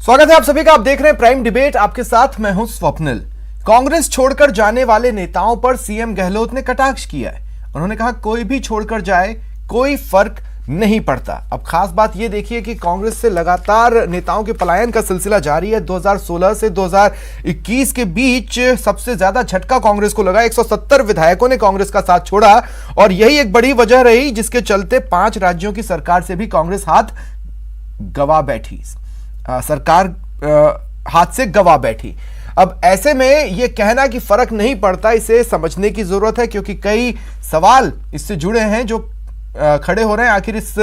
स्वागत है आप सभी का। आप देख रहे हैं प्राइम डिबेट, आपके साथ मैं हूं स्वप्निल। कांग्रेस छोड़कर जाने वाले नेताओं पर सीएम गहलोत ने कटाक्ष किया है। उन्होंने कहा कोई भी छोड़कर जाए कोई फर्क नहीं पड़ता। अब खास बात यह देखिए कि कांग्रेस से लगातार नेताओं के पलायन का सिलसिला जारी है। 2016 से 2021 के बीच सबसे ज्यादा झटका कांग्रेस को लगा। 170 विधायकों ने कांग्रेस का साथ छोड़ा और यही एक बड़ी वजह रही जिसके चलते 5 राज्यों की सरकार से भी कांग्रेस हाथ गवा बैठी। सरकार हाथ से गवा बैठी। अब ऐसे में यह कहना कि फर्क नहीं पड़ता, इसे समझने की जरूरत है, क्योंकि कई सवाल इससे जुड़े हैं जो खड़े हो रहे हैं। आखिर इस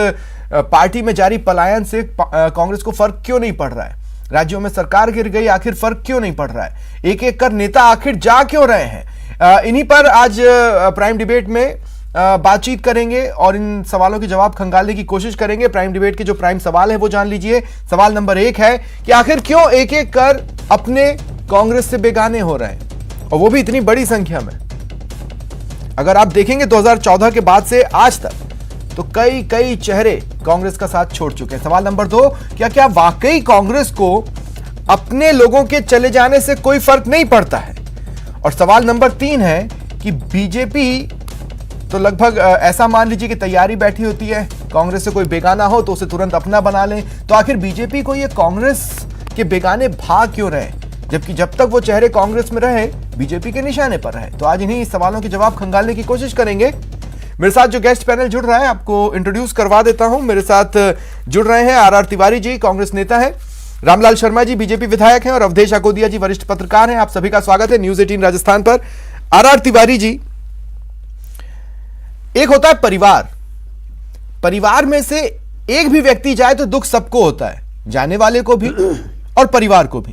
पार्टी में जारी पलायन से कांग्रेस को फर्क क्यों नहीं पड़ रहा है? राज्यों में सरकार गिर गई, आखिर फर्क क्यों नहीं पड़ रहा है? एक एक कर नेता आखिर जा क्यों रहे हैं? इन्हीं पर आज प्राइम डिबेट में बातचीत करेंगे और इन सवालों के जवाब खंगालने की कोशिश करेंगे। प्राइम डिबेट के जो प्राइम सवाल है वो जान लीजिए। सवाल नंबर 1 है कि आखिर क्यों एक एक कर अपने कांग्रेस से बेगाने हो रहे हैं, और वो भी इतनी बड़ी संख्या में। अगर आप देखेंगे 2014 के बाद से आज तक तो कई चेहरे कांग्रेस का साथ छोड़ चुके हैं। सवाल नंबर 2, क्या वाकई कांग्रेस को अपने लोगों के चले जाने से कोई फर्क नहीं पड़ता है? और सवाल नंबर 3 है कि बीजेपी तो लगभग ऐसा मान लीजिए कि तैयारी बैठी होती है, कांग्रेस से कोई बेगाना हो तो उसे तुरंत अपना बना लें। तो आखिर बीजेपी को ये कांग्रेस के बेगाने भाग क्यों रहे, जबकि जब तक वो चेहरे कांग्रेस में रहे बीजेपी के निशाने पर रहे? तो आज इन्हीं सवालों के जवाब खंगालने की कोशिश करेंगे। मेरे साथ जो गेस्ट पैनल जुड़ रहा है आपको इंट्रोड्यूस करवा देता हूं। मेरे साथ जुड़ रहे हैं आर तिवारी जी, कांग्रेस नेता है, रामलाल शर्मा जी बीजेपी विधायक हैं, और अवधेश अकोदिया जी वरिष्ठ पत्रकार हैं। आप सभी का स्वागत है न्यूज 18 राजस्थान पर। आर तिवारी जी, एक होता है परिवार में से एक भी व्यक्ति जाए तो दुख सबको होता है, जाने वाले को भी और परिवार को भी।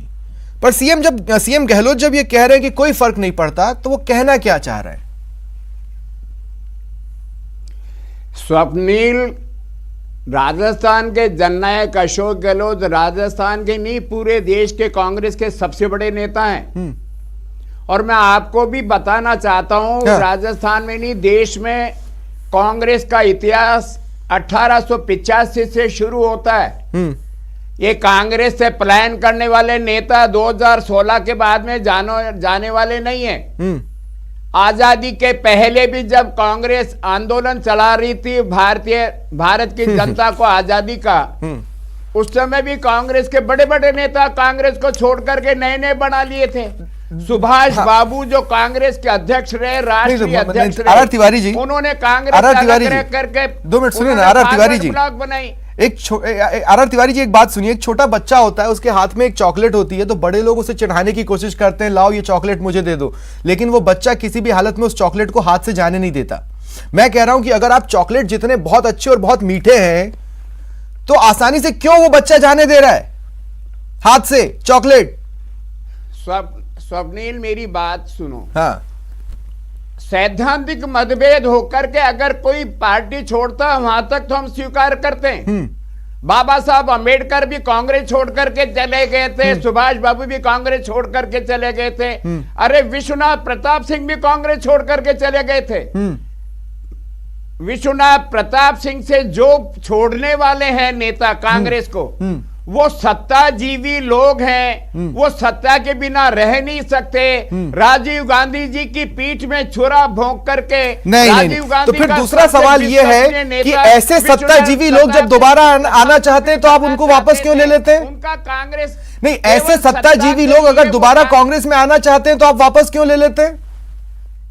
पर सीएम गहलोत जब ये कह रहे हैं कि कोई फर्क नहीं पड़ता, तो वो कहना क्या चाह रहे हैं? स्वप्निल, राजस्थान के जननायक अशोक गहलोत राजस्थान के नहीं पूरे देश के कांग्रेस के सबसे बड़े नेता हैं। और मैं आपको भी बताना चाहता हूं, राजस्थान में नहीं देश में कांग्रेस का इतिहास 1885 से शुरू होता है। ये कांग्रेस से पलायन करने वाले नेता 2016 के बाद में जाने वाले नहीं है। आजादी के पहले भी जब कांग्रेस आंदोलन चला रही थी भारत की जनता को आजादी का, उस समय भी कांग्रेस के बड़े बड़े नेता कांग्रेस को छोड़ करके नए बना लिए थे। सुभाष बाबू जो कांग्रेस के अध्यक्ष रहे, राष्ट्रीय अध्यक्ष रहे, तिवारी जी, उन्होंने कांग्रेस करके 2 मिनट सुनिए ना। आर तिवारी जी बनाई। आर तिवारी जी एक बात सुनिए, एक छोटा बच्चा होता है, उसके हाथ में एक चॉकलेट होती है, तो बड़े लोग उसे चढ़ाने की कोशिश करते हैं, लाओ ये चॉकलेट मुझे दे दो, लेकिन वो बच्चा किसी भी हालत में उस चॉकलेट को हाथ से जाने नहीं देता। मैं कह रहा हूं कि अगर आप चॉकलेट जितने बहुत अच्छे और बहुत मीठे हैं, तो आसानी से क्यों वो बच्चा जाने दे रहा है हाथ से चॉकलेट? स्वप्निल, मेरी बात सुनो। हाँ, सैद्धांतिक मतभेद होकर के अगर कोई पार्टी छोड़ता है वहां तक तो हम स्वीकार करते हैं। बाबा साहब अंबेडकर भी कांग्रेस छोड़ करके चले गए थे, सुभाष बाबू भी कांग्रेस छोड़ करके चले गए थे, अरे विश्वनाथ प्रताप सिंह भी कांग्रेस छोड़ करके चले गए थे। विश्वनाथ प्रताप सिंह से जो छोड़ने वाले हैं नेता कांग्रेस को, वो सत्ताजीवी लोग हैं, वो सत्ता के बिना रह नहीं सकते। राजीव गांधी जी की पीठ में छुरा भोंक करके नहीं। तो फिर दूसरा सवाल ये है कि ऐसे सत्ताजीवी लोग जब दोबारा आना चाहते हैं तो आप उनको वापस क्यों ले लेते हैं? उनका कांग्रेस नहीं, ऐसे सत्ताजीवी लोग अगर दोबारा कांग्रेस में आना चाहते हैं तो आप वापस क्यों ले लेते हैं?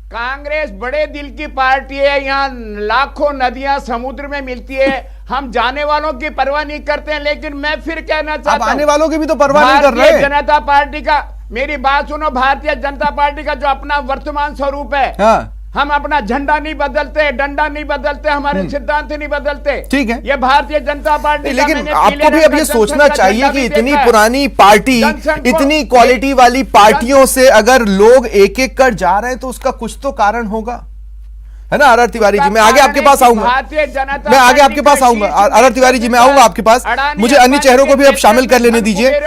कांग्रेस बड़े दिल की पार्टी है, यहाँ लाखों नदियां समुद्र में मिलती है, हम जाने वालों की परवाह नहीं करते हैं। लेकिन मैं फिर कहना चाहता हूं, आने वालों की भी तो परवाह नहीं कर रहे। भारतीय जनता पार्टी का, मेरी बात सुनो, भारतीय जनता पार्टी का जो अपना वर्तमान स्वरूप है, हम अपना झंडा नहीं बदलते, डंडा नहीं बदलते, हमारे सिद्धांत नहीं बदलते, ठीक है, ये भारतीय जनता पार्टी। लेकिन आपको भी अब ये सोचना चाहिए कि इतनी पुरानी पार्टी, इतनी क्वालिटी वाली पार्टियों से अगर लोग एक एक कर जा रहे हैं तो उसका कुछ तो कारण होगा, है ना? आर तिवारी जी, मैं आगे आपके पास आऊंगा, मैं आगे आपके पास आऊंगा। आर तिवारी जी, मैं आऊंगा आपके पास, मुझे अन्य चेहरों को भी अब शामिल कर लेने दीजिए।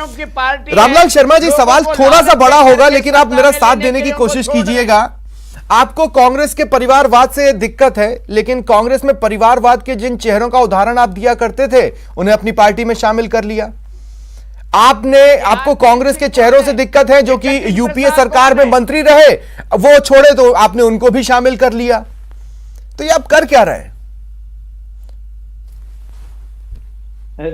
रामलाल शर्मा जी, सवाल थोड़ा सा बड़ा होगा लेकिन आप मेरा साथ देने की कोशिश कीजिएगा। आपको कांग्रेस के परिवारवाद से दिक्कत है, लेकिन कांग्रेस में परिवारवाद के जिन चेहरों का उदाहरण आप दिया करते थे उन्हें अपनी पार्टी में शामिल कर लिया। आपको कांग्रेस के चेहरों से दिक्कत है जो कि यूपीए सरकार में मंत्री रहे, वो छोड़े तो आपने उनको भी शामिल कर लिया। तो ये आप कर क्या रहे हैं?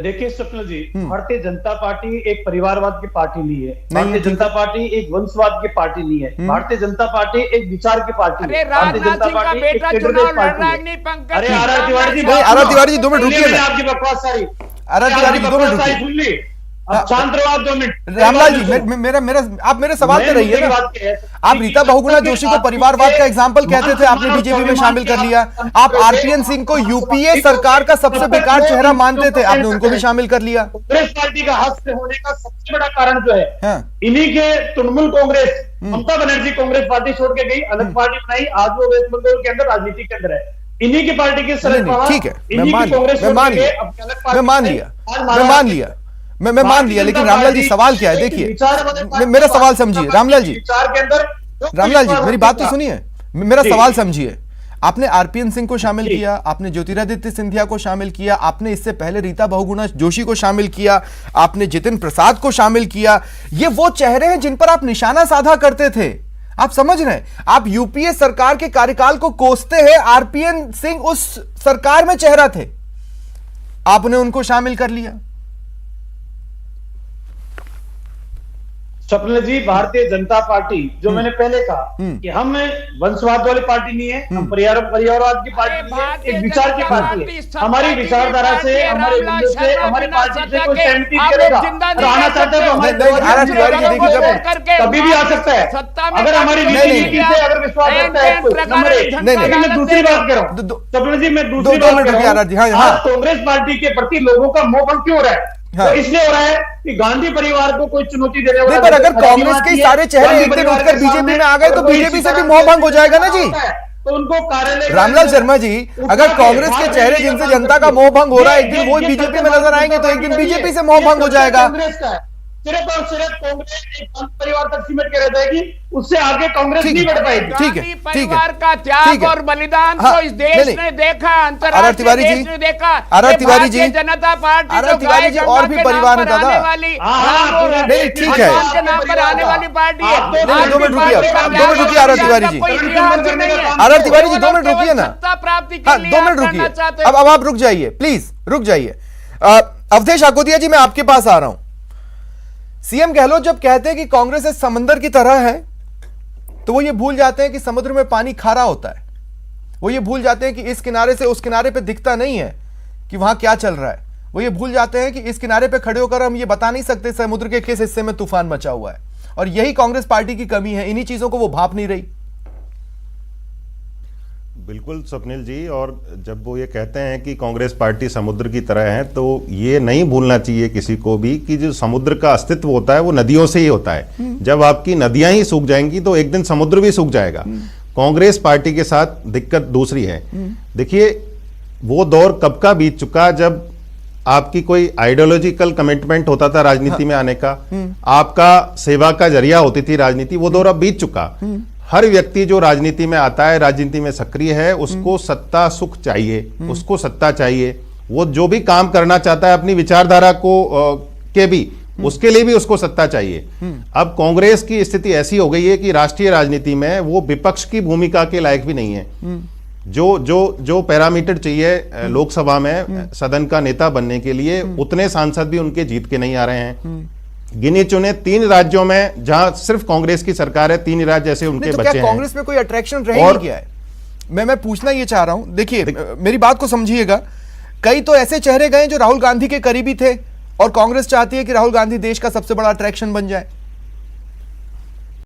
देखिए स्वप्निल जी, भारतीय जनता पार्टी एक परिवारवाद की पार्टी नहीं है। भारतीय जनता पार्टी एक वंशवाद की पार्टी नहीं है। भारतीय जनता पार्टी एक विचार की पार्टी है। भारतीय जनता पार्टी एक फेडरलिस्ट पार्टी है। अरे R Tiwari ji, R Tiwari ji 2 minute रुकिए ना। आपकी बकवास सारी, आर तिवारी जी 2 मिनट रुकिए। सुन ली, अब शांत रहो आप 2 मिनट। रामलाल जी, मेरा आप मेरे सवाल पे रहिए ना। आप रीता बहुगुणा जोशी को परिवारवाद का एग्जाम्पल कहते थे, आपने बीजेपी में शामिल कर लिया। आप आरपीएन सिंह को यूपीए सरकार का सबसे बेकार चेहरा मानते थे, आपने उनको भी शामिल कर लिया। कांग्रेस पार्टी का हस्त होने का सबसे बड़ा कारण जो है, इन्हीं के तृणमूल कांग्रेस, ममता बनर्जी कांग्रेस पार्टी छोड़ के गई, अलग पार्टी बनाई, आज वो वेस्ट बंगाल के अंदर राजनीति के अंदर है। इन्हीं की पार्टी के शरद पवार, ठीक है, इन्हीं की कांग्रेस मैं मान लिया, लेकिन रामलाल जी सवाल क्या है? देखिए, मेरा सवाल समझिए रामलाल जी, मेरी बात तो सुनिए, मेरा सवाल समझिए। आपने आरपीएन सिंह को शामिल किया, आपने ज्योतिरादित्य सिंधिया को शामिल किया, आपने इससे पहले रीता बहुगुणा जोशी को शामिल किया, आपने जितिन प्रसाद को शामिल किया। ये वो चेहरे हैं जिन पर आप निशाना साधा करते थे। आप समझ रहे हैं, आप यूपीए सरकार के कार्यकाल को कोसते हैं। आरपीएन सिंह उस सरकार में चेहरा थे, आपने उनको शामिल कर लिया। स्वप्निल जी, भारतीय जनता पार्टी, जो मैंने पहले कहा कि हम वंशवाद वाली पार्टी नहीं है, हम परिवारवाद की पार्टी नहीं है, एक विचार की पार्टी है। हमारी विचारधारा से, हमारे मूल्यों से, हमारी पार्टी से कोई सहमति करेगा, रहना चाहता है तो हमारे कभी भी आ सकता है, अगर हमारी नीति से अगर विश्वास रखता है। लेकिन मैं दूसरी बात कर रहा हूँ स्वप्निल जी, मैं दूसरी बात कर रहा हूँ, आज कांग्रेस पार्टी के प्रति लोगों का मोह भंग क्यों हो रहा है? तो इसलिए हो रहा है कि गांधी परिवार को कोई चुनौती देने वाला, पर अगर कांग्रेस के सारे चेहरे एक दिन उठकर बीजेपी में आ गए तो बीजेपी से भी मोह भंग हो जाएगा ना जी। तो उनको कार्यालय, रामलाल शर्मा जी, अगर कांग्रेस के चेहरे जिनसे जनता का मोह भंग हो रहा है, एक दिन वो बीजेपी में नजर आएंगे तो एक दिन बीजेपी से मोह भंग हो जाएगा। सिर्फ और सिर्फ कांग्रेस एक परिवार तक सीमित कर रहेगी, उससे आगे कांग्रेस नहीं बढ़ पाएगी। ठीक है, परिवार का त्याग और बलिदान तो इस देश ने देखा, अंतर्राष्ट्रीय देश ने देखा। तिवारी जी, जनता पार्टी और भी परिवार का था वाली, नहीं, ठीक है, के नाम पर आने वाली पार्टी है। 2 मिनट रुकिए, आर तिवारी जी, 2 मिनट रुकिए ना, सत्ता प्राप्ति के 2 मिनट रुकिए। अब आप रुक जाइए, प्लीज रुक जाइए। अवधेश आकोतिया जी, मैं आपके पास आ रहा हूं। सीएम गहलोत जब कहते हैं कि कांग्रेस एक समंदर की तरह है, तो वो ये भूल जाते हैं कि समुद्र में पानी खारा होता है। वो ये भूल जाते हैं कि इस किनारे से उस किनारे पे दिखता नहीं है कि वहां क्या चल रहा है। वो ये भूल जाते हैं कि इस किनारे पे खड़े होकर हम ये बता नहीं सकते समुद्र के किस हिस्से में तूफान मचा हुआ है। और यही कांग्रेस पार्टी की कमी है, इन्हीं चीजों को वो भाप नहीं रही। बिल्कुल स्वप्निल जी, और जब वो ये कहते हैं कि कांग्रेस पार्टी समुद्र की तरह है, तो ये नहीं भूलना चाहिए किसी को भी कि जो समुद्र का अस्तित्व होता है वो नदियों से ही होता है। जब आपकी नदियां ही सूख जाएंगी तो एक दिन समुद्र भी सूख जाएगा। कांग्रेस पार्टी के साथ दिक्कत दूसरी है। देखिए, वो दौर कब का बीत चुका जब आपकी कोई आइडियोलॉजिकल कमिटमेंट होता था राजनीति में आने का, आपका सेवा का जरिया होती थी राजनीति, वो दौर अब बीत चुका। हर व्यक्ति जो राजनीति में आता है, राजनीति में सक्रिय है, उसको सत्ता सुख चाहिए, उसको सत्ता चाहिए। वो जो भी काम करना चाहता है अपनी विचारधारा को के भी, उसके लिए भी उसको सत्ता चाहिए। अब कांग्रेस की स्थिति ऐसी हो गई है कि राष्ट्रीय राजनीति में वो विपक्ष की भूमिका के लायक भी नहीं है। जो पैरामीटर चाहिए लोकसभा में सदन का नेता बनने के लिए, उतने सांसद भी उनके जीत के नहीं आ रहे हैं। गिने चुने 3 राज्यों में जहां सिर्फ कांग्रेस की सरकार है, 3 राज्य ऐसे उनके तो बच्चे क्या हैं। कांग्रेस में कोई अट्रैक्शन रह नहीं गया है? मैं पूछना ये चाह रहा हूं। देखिए, मेरी बात को समझिएगा। कई तो ऐसे चेहरे गए जो राहुल गांधी के करीबी थे और कांग्रेस चाहती है कि राहुल गांधी देश का सबसे बड़ा अट्रैक्शन बन जाए।